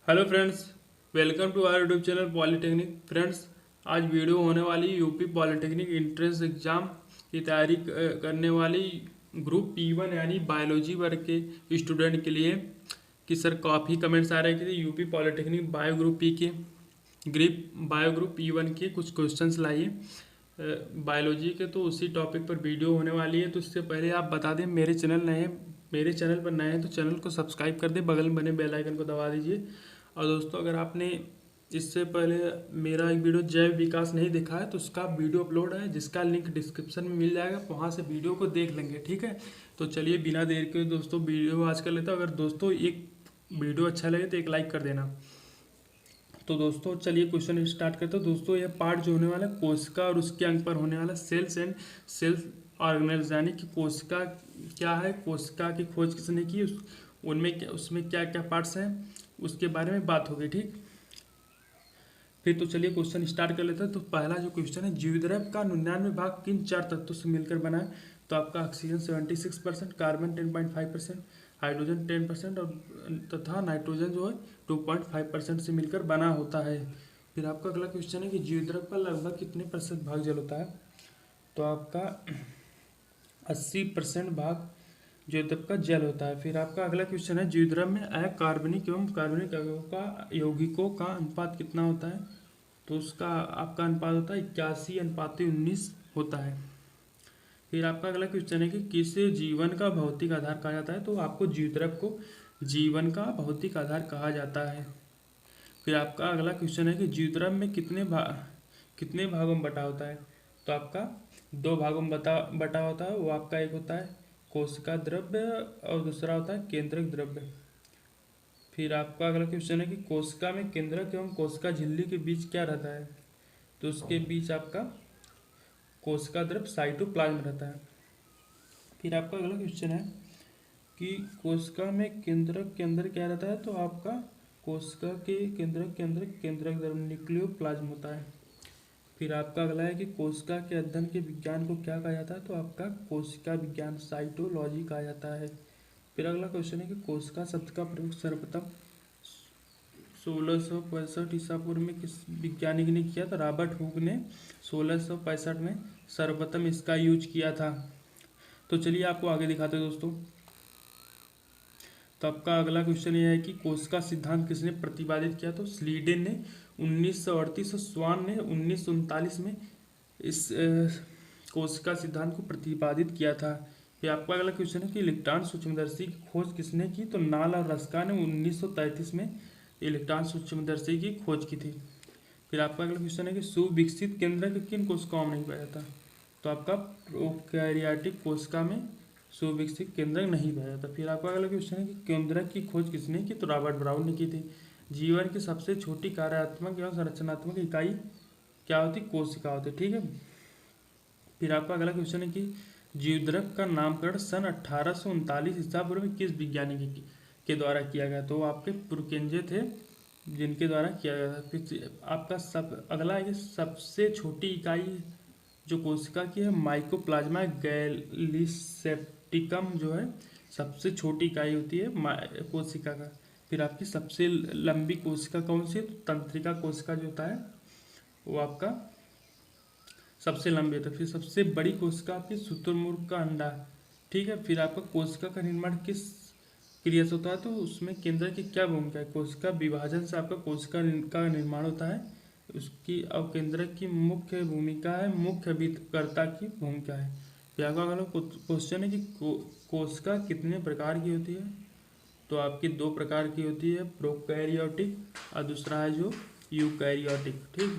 Hello friends, welcome to our YouTube channel polytechnic. Friends, आज video होने वाली UP polytechnic entrance exam की तैयारी करने वाली ग्रुप P1 यानी बायोलॉजी वर्ग के स्टूडेंट के लिए कि सर काफ़ी कमेंट्स आ रहे थे UP polytechnic bio group P1 के कुछ क्वेश्चंस लाइए बायोलॉजी के। तो उसी टॉपिक पर वीडियो होने वाली है। तो इससे पहले आप बता दें, मेरे चैनल पर नए हैं तो चैनल को सब्सक्राइब कर दें, बगल में बने बेल आइकन को दबा दीजिए। और दोस्तों, अगर आपने इससे पहले मेरा एक वीडियो जैव विकास नहीं देखा है तो उसका वीडियो अपलोड है, जिसका लिंक डिस्क्रिप्शन में मिल जाएगा, वहाँ से वीडियो को देख लेंगे। ठीक है, तो चलिए बिना देर के दोस्तों वीडियो आज कर लेते हैं। अगर दोस्तों एक वीडियो अच्छा लगे तो एक लाइक कर देना। तो दोस्तों चलिए क्वेश्चन स्टार्ट करते हैं। दोस्तों यह पार्ट जो होने वाला है कोशिका और उसके अंग पर होने वाला सेल्स एंड सेल्स ऑर्गेनेल्स, यानी कि कोशिका क्या है, कोशिका की खोज किसने की, उसमें क्या क्या पार्ट्स हैं, उसके बारे में बात होगी। ठीक, फिर तो चलिए क्वेश्चन स्टार्ट कर लेते हैं। तो पहला जो क्वेश्चन है, जीवद्रव्य का 99 भाग किन चार तत्वों से मिलकर बना है। तो आपका ऑक्सीजन 76%, कार्बन 10.5%, हाइड्रोजन 10% और तथा नाइट्रोजन जो है 2.5% से मिलकर बना होता है। फिर आपका अगला क्वेश्चन है कि जीवद्रव्य का लगभग कितने प्रतिशत भाग जल होता है। तो आपका 80% भाग जीवद्रव्य का जल होता है। फिर आपका अगला क्वेश्चन है, जीवद्रव्य में अकार्बनिक एवं कार्बनिक अवयवों का यौगिकों का अनुपात कितना होता है। तो उसका आपका अनुपात होता है 81:19 होता है। फिर आपका अगला क्वेश्चन है कि किसे जीवन का भौतिक आधार कहा जाता है। तो आपको जीवद्रव्य को जीवन का भौतिक आधार कहा जाता है। फिर आपका अगला क्वेश्चन है कि जीवद्रव्य में कितने भागों में बटा होता है। तो आपका 2 भागों में बटा होता है। वो आपका एक होता है कोशिका द्रव्य और दूसरा होता है केंद्रक द्रव्य। फिर आपका अगला क्वेश्चन है कि कोशिका में केंद्रक एवं कोशिका झिल्ली के बीच क्या रहता है। तो उसके बीच आपका कोशिका द्रव्य साइटोप्लाज्म रहता है। फिर आपका अगला क्वेश्चन है कि कोशिका में केंद्रक के अंदर क्या रहता है। तो आपका कोशिका के केंद्रक के अंदर केंद्रक द्रव्य न्यूक्लियोप्लाज्म होता है। फिर आपका अगला है कि कोशिका के अध्ययन के विज्ञान को क्या कहा जाता है। तो आपका कोशिका विज्ञान साइटोलॉजी कहा जाता है। फिर अगला क्वेश्चन है कि कोशिका शब्द का प्रयोग सर्वप्रथम 1665 ईसा पूर्व में किस वैज्ञानिक ने किया। तो रॉबर्ट हुक ने 1665 में सर्वप्रथम इसका यूज किया था। तो चलिए आपको आगे दिखाते हैं दोस्तों। तो आपका अगला क्वेश्चन ये है कि कोशिका सिद्धांत किसने प्रतिपादित किया। तो स्लीडेन ने 1938 और स्वान ने 1939 में इस कोशिका सिद्धांत को प्रतिपादित किया था। फिर आपका अगला क्वेश्चन है कि इलेक्ट्रॉन सूक्ष्मदर्शी की खोज किसने की। तो नाल और रस्का ने 1933 में इलेक्ट्रॉन सूक्ष्मदर्शी की खोज की थी। फिर आपका अगला क्वेश्चन है कि सुविकसित केंद्रक किन कोशिकाओं में नहीं पाया जाता। तो आपका प्रोकैरियोटिक कोशिका में सुविकसित केंद्रक नहीं पाया जाता। फिर आपका अगला क्वेश्चन है कि केंद्रक की खोज किसने की। तो रॉबर्ट ब्राउन ने की थी। जीवन की सबसे छोटी कार्यात्मक एवं संरचनात्मक इकाई क्या होती, कोशिका होती। ठीक है। फिर आपका अगला क्वेश्चन है कि जीवद्रव्य का नामकरण सन 1839 ईसा पूर्व में किस वैज्ञानिक के द्वारा किया गया। तो आपके पुरकेंजे थे जिनके द्वारा किया गया था। फिर आपका अगला है कि सबसे छोटी इकाई जो कोशिका की है माइकोप्लाज्मा गैलीसेप्टिकम जो है सबसे छोटी इकाई होती है कोशिका का। फिर आपकी सबसे लंबी कोशिका कौन सी है। तो तंत्रिका कोशिका जो होता है वो आपका सबसे लंबी होता है। फिर सबसे बड़ी कोशिका आपकी शुतुरमुर्ग का अंडा। ठीक है। फिर आपका कोशिका का निर्माण किस क्रिया से होता है। तो उसमें केंद्र की क्या भूमिका है। कोशिका विभाजन से आपका कोशिका का निर्माण होता है। उसकी अवकेंद्रक की मुख्य भूमिका है, मुख्य अभिकर्ता की भूमिका है। फिर आपका अगला क्वेश्चन है कि कोशिका कितने प्रकार की होती है। तो आपकी 2 प्रकार की होती है, प्रोकैरियोटिक और दूसरा है जो यूकैरियोटिक। ठीक।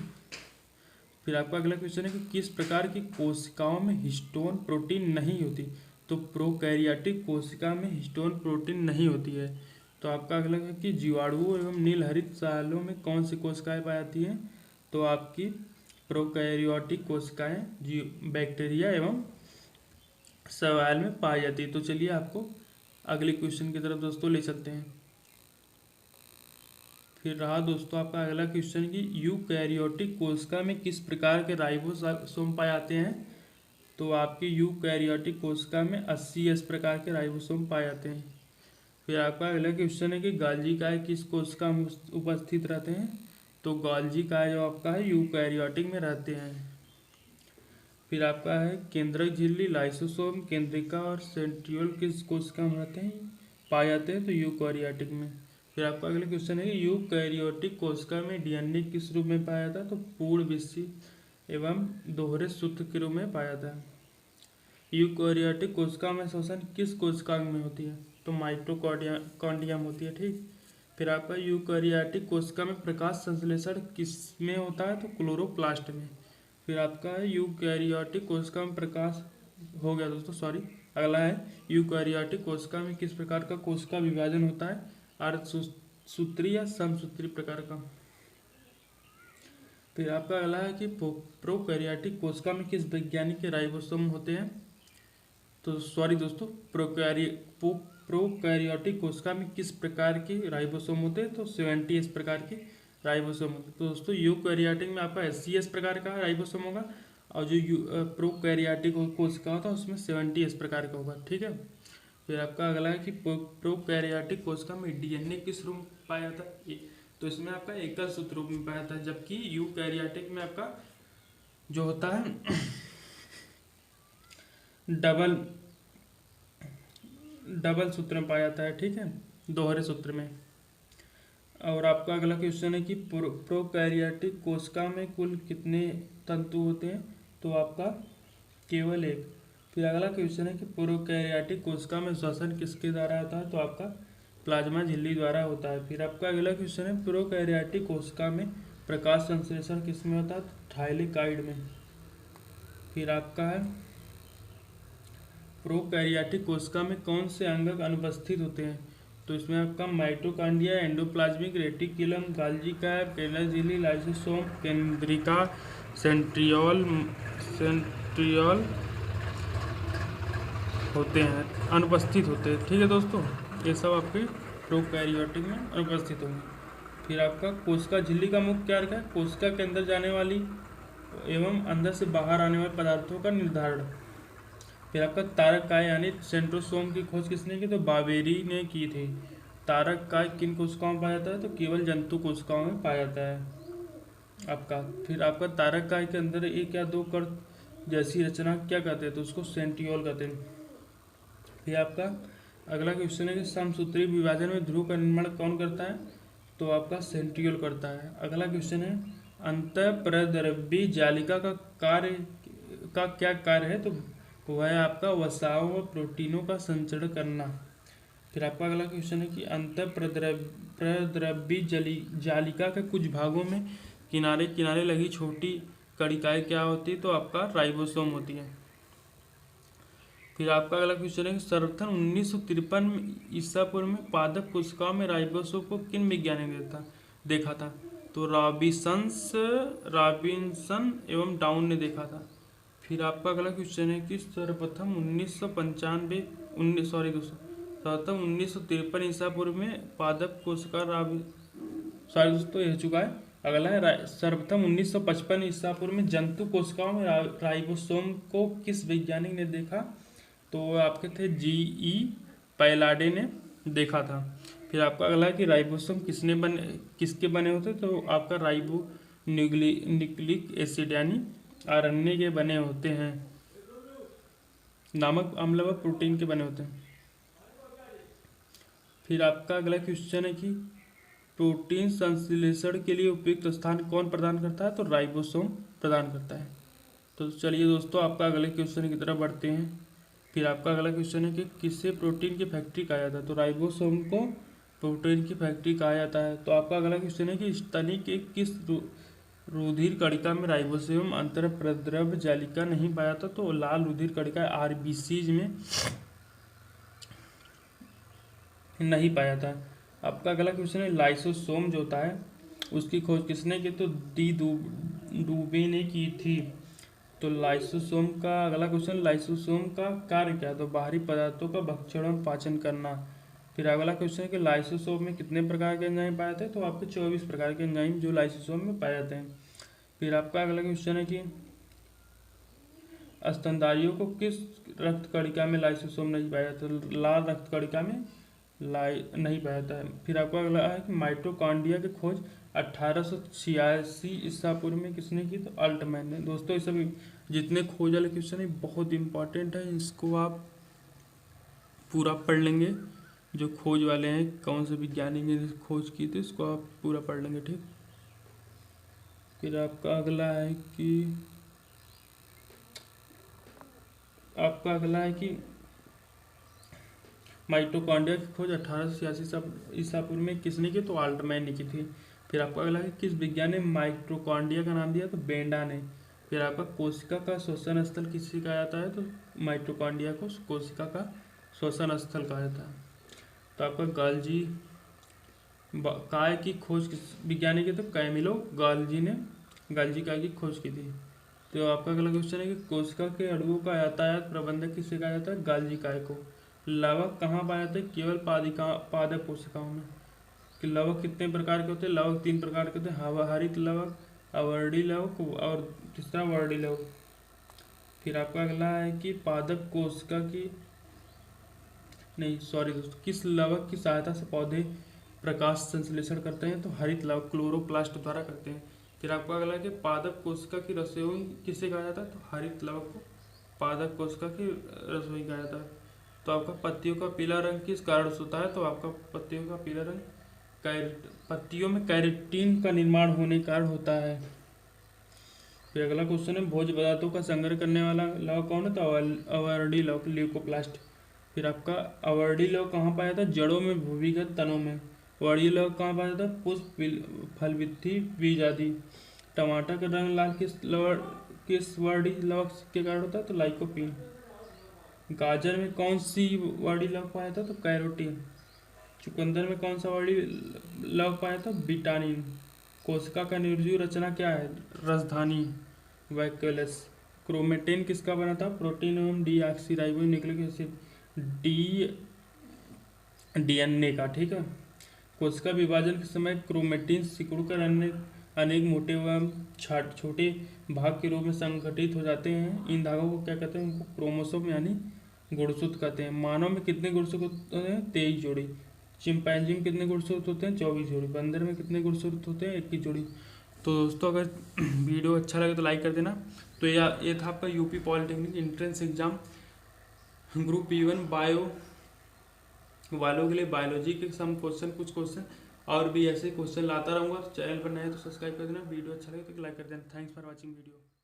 फिर आपका अगला क्वेश्चन है कि किस प्रकार की कोशिकाओं में हिस्टोन प्रोटीन नहीं होती। तो प्रोकैरियोटिक कोशिका में हिस्टोन प्रोटीन नहीं होती है। तो आपका अगला है कि जीवाणुओं एवं नीलहरित सालों में कौन सी कोशिकाएं पाई जाती हैं। तो आपकी प्रोकैरियोटिक कोशिकाएं बैक्टीरिया एवं शैवाल में पाई जाती है। तो चलिए आपको अगले क्वेश्चन की तरफ दोस्तों ले चलते हैं। फिर रहा दोस्तों आपका अगला क्वेश्चन कि यूकैरियोटिक कोशिका में किस प्रकार के राइबोसोम पाए जाते हैं। तो आपकी यूकैरियोटिक कोशिका में 80 प्रकार के राइबोसोम पाए जाते हैं। फिर आपका अगला क्वेश्चन है कि गाल्जी काय किस कोशिका में उपस्थित रहते हैं। तो गाल्जी काय जो आपका है यूकैरियोटिक में रहते हैं। फिर आपका है केंद्रक झिल्ली, लाइसोसोम, केंद्रिका और सेंट्रियोल किस कोशिका में रहते हैं, पाए जाते हैं। तो यूकैरियोटिक में। फिर आपका अगला क्वेश्चन है कि यूकैरियोटिक कोशिका में डीएनए किस रूप में पाया जाता है। तो पूर्ण विकसित एवं दोहरे सूत्र के रूप में पाया जाता है। यूकैरियोटिक कोशिका में श्वसन किस कोशिका में होती है। तो माइटोकॉन्ड्रियम होती है। ठीक। फिर आपका यूकैरियोटिक कोशिका में प्रकाश संश्लेषण किस में होता है। तो क्लोरोप्लास्ट में। फिर आपका है यूकैरियोटिक कोशिका में प्रकाश हो गया दोस्तों, सॉरी। अगला है यूकैरियोटिक कोशिका में किस प्रकार का कोशिका विभाजन होता है, अर्धसूत्री या समसूत्री प्रकार का। फिर आपका अगला है कि प्रोकैरियोटिक कोशिका में किस वैज्ञानिक के राइबोसोम होते हैं। तो सॉरी दोस्तों, प्रोकैरियोटिक कोशिका में किस प्रकार के राइबोसोम होते हैं। तो 70 प्रकार के राइबोसोम होते हैं। तो दोस्तों यूकैरियोटिक में आपका 80 प्रकार का राइबोसोम होगा और जो प्रोकैरियोटिक कोशिका होता है उसमें 70 प्रकार का होगा। ठीक है। फिर आपका अगला है कि प्रोकैरियोटिक कोशिका में डीएनए किस रूप में पाया जाता है। तो इसमें आपका एकल सूत्र रूप में पाया जाता है, जबकि यूकैरियोटिक में आपका जो होता है डबल सूत्र में पाया जाता है। ठीक है, दोहरे सूत्र में। और आपका अगला क्वेश्चन है कि प्रोकैरियोटिक कोशिका में कुल कितने तंतु होते हैं। तो आपका केवल एक। फिर अगला क्वेश्चन है कि प्रोकैरियोटिक कोशिका में श्वसन किसके द्वारा होता है। तो आपका प्लाज्मा झिल्ली द्वारा होता है। फिर आपका अगला क्वेश्चन है प्रोकैरियोटिक कोशिका में प्रकाश संश्लेषण किस में होता है। थाइलेकाइड में। फिर आपका है प्रोकैरियोटिक कोशिका में कौन से अंगक अनुपस्थित होते हैं। तो इसमें आपका माइटोकॉन्ड्रिया, एंडोप्लाज्मिक रेटिकुलम, गाल्जी काय, केंद्रक झिल्ली, लाइसोसोम, केंद्रिका, सेंट्रियोल होते हैं, अनुपस्थित होते हैं। ठीक है दोस्तों, ये सब आपके प्रोकैरियोटिक में अनुपस्थित होंगे। फिर आपका कोशिका झिल्ली का मुख्य कार्य है कोशिका के अंदर जाने वाली एवं अंदर से बाहर आने वाले पदार्थों का निर्धारण। फिर आपका तारक काय यानी सेंट्रोसोम की खोज किसने की। तो बावेरी ने की थी। तारक काय किन कोशिकाओं में पाया जाता है। तो केवल जंतु कोशिकाओं में पाया जाता है आपका। फिर आपका तारक काय के अंदर एक या दो कण जैसी रचना क्या कहते हैं। तो उसको सेंट्रियोल कहते हैं। फिर आपका अगला क्वेश्चन है कि समसूत्री विभाजन में ध्रुव का निर्माण कौन करता है। तो आपका सेंट्रियोल करता है। अगला क्वेश्चन है अंतःप्रद्रव्यी जालिका का क्या कार्य है। तो वह है आपका वसाओं व प्रोटीनों का संचरण करना। फिर आपका अगला क्वेश्चन है कि अंतःप्रद्रव्यी जालिका के कुछ भागों में किनारे किनारे लगी छोटी कणिकाएं क्या होती है। तो आपका राइबोसोम होती है। फिर आपका अगला क्वेश्चन है कि सर्वप्रथम 1953 ईसा पूर्व में पादप कोशिकाओं में राइबोसोम को किन वैज्ञानिक ने देखा था। तो रॉबिन्सन एवं डाउन ने देखा था। फिर आपका अगला क्वेश्चन है कि सर्वप्रथम 1953 ईसा पूर्व में पादप कोशिका सॉरी दोस्तों ये चुका है। अगला है सर्वप्रथम 1955 ईसा पूर्व में जंतु कोशिकाओं में राइबोसोम को किस वैज्ञानिक ने देखा। तो आपके थे GE पैलाडे ने देखा था। फिर आपका अगला है कि राइबोसोम किसके बने होते। तो आपका राइबो न्यूक्लिक एसिड यानी RNA के बने होते हैं, नामक अम्ल व प्रोटीन के बने होते हैं। फिर आपका अगला क्वेश्चन है कि प्रोटीन संश्लेषण के लिए उपयुक्त स्थान कौन प्रदान करता है। तो राइबोसोम प्रदान करता है। तो चलिए दोस्तों आपका अगले क्वेश्चन की तरफ बढ़ते हैं। फिर आपका अगला क्वेश्चन है कि किससे प्रोटीन की फैक्ट्री कहा जाता है। तो राइबोसोम को प्रोटीन की फैक्ट्री कहा जाता है। तो आपका अगला क्वेश्चन है कि स्तनी के किस रुधिर कणिका में राइबोसोम अंतःप्रद्रव्य जालिका नहीं पाया था। तो लाल रुधिर कणिका RBCs में नहीं पाया था। आपका अगला क्वेश्चन है लाइसोसोम जो होता है उसकी खोज किसने की। तो डी डूबे ने की थी। तो लाइसोसोम का अगला क्वेश्चन, लाइसोसोम का कार्य क्या है। तो बाहरी पदार्थों का भक्षण और पाचन करना। फिर अगला क्वेश्चन है कि लाइसोसोम में कितने प्रकार के एंजाइम पाए जाते हैं। तो आपके 24 प्रकार के एंजाइम जो लाइसोसोम में पाए जाते हैं। फिर आपका अगला क्वेश्चन है कि स्तनधारियों को किस रक्त कणिका में लाइसोसोम नहीं पाया जाता। लाल रक्त कणिका में लाई नहीं पाया था। फिर आपका अगला है कि माइटोकॉन्ड्रिया की खोज 1886 ईसा पूर्व में किसने की? तो अल्टमैन ने। दोस्तों ये सभी जितने खोज वाले क्वेश्चन है बहुत इंपॉर्टेंट है, इसको आप पूरा पढ़ लेंगे। जो खोज वाले हैं, कौन से विज्ञानी ने खोज की थी, इसको आप पूरा पढ़ लेंगे, ठीक। फिर आपका अगला है कि माइटोकॉन्ड्रिया की खोज 1886 ईसा पूर्व में किसने की? तो अल्टमैन ने की थी। फिर आपका अगला है किस विज्ञान ने माइटोकॉन्ड्रिया का नाम दिया? तो बेंडा ने। फिर आपका कोशिका का श्वसन स्थल किसे कहा जाता है? तो माइटोकॉन्ड्रिया को कोशिका का श्वसन स्थल कहा जाता है। तो आपका गाल्जी काय की खोज किस विज्ञानी की? तो कैमिलो गाल्जी काय की खोज की थी। तो आपका अगला क्वेश्चन है कि कोशिका के अणुओं का यातायात प्रबंधक किसे कहा जाता है? गाल्जी काय को। लवक कहाँ पाए जाते हैं? केवल पादप कोशिकाओं में। कि लवक कितने प्रकार के होते हैं? लवक 3 प्रकार के होते हैं, हरित लवक, अवर्णी लवक और तीसरा वर्णी लवक। फिर आपका अगला है कि पादप कोशिका की नहीं सॉरी दोस्तों, किस लवक की सहायता से पौधे प्रकाश संश्लेषण करते हैं? तो हरित लवक क्लोरोप्लास्ट द्वारा करते हैं। फिर आपका अगला है कि पादप कोशिका की रसोई किसे कहा जाता है? तो हरित लवक को पादप कोशिका की रसोई कहा जाता है। तो आपका पत्तियों का पीला रंग किस कारण से होता है? तो आपका पत्तियों का पीला रंग पत्तियों में कैरेटीन का निर्माण होने के कारण होता है। फिर अगला क्वेश्चन है भोज्य पदार्थों का संग्रह करने वाला लवक कौन है? तो अवर्णी लवक, ल्यूकोप्लास्ट। फिर आपका अवर्णी लवक कहाँ पाया जाता है? जड़ों में, भूमिगत तनों में। वर्णी लवक कहाँ पाया जाता है? पुष्प, फल, वित्ती, बीज आदि। टमाटर का रंग लाल किस वर्णी लवक के कारण होता है? तो लाइकोपीन। गाजर में कौन सी वर्णी लवक पाया जाता है? तो कैरोटीन। चुकंदर में कौन सा वर्णी लवक पाया जाता है? विटामिन। कोशिका का निर्जीव रचना क्या है? राजधानी, वैक्यूलस। क्रोमेटिन किसका बना था? प्रोटीन एवं डीऑक्सीराइबोन्यूक्लिक एसिड, डीएनए का, ठीक है। कोशिका विभाजन के समय क्रोमेटिन सिकुड़कर अनेक मोटे एवं छोटे भाग के रूप में संगठित हो जाते हैं। इन धागों को क्या कहते हैं? उनको क्रोमोसोम यानी गुणसूत्र कहते हैं। मानव में कितने गुणसूत्र होते हैं? 23 जोड़ी। चिंपैंजी में कितने गुणसूत्र होते हैं? 24 जोड़ी। बंदर में कितने गुणसूत्र होते हैं? 21 जोड़ी। तो दोस्तों अगर वीडियो अच्छा लगे तो लाइक कर देना। तो ये था आपका UP polytechnic entrance exam group E1 bio वालों के लिए बायोलॉजी के कुछ क्वेश्चन और भी ऐसे क्वेश्चन लाता रहूँगा। चैनल पर नए तो सब्सक्राइब कर देना। वीडियो अच्छा लगे तो लाइक कर देना। Thanks for watching video.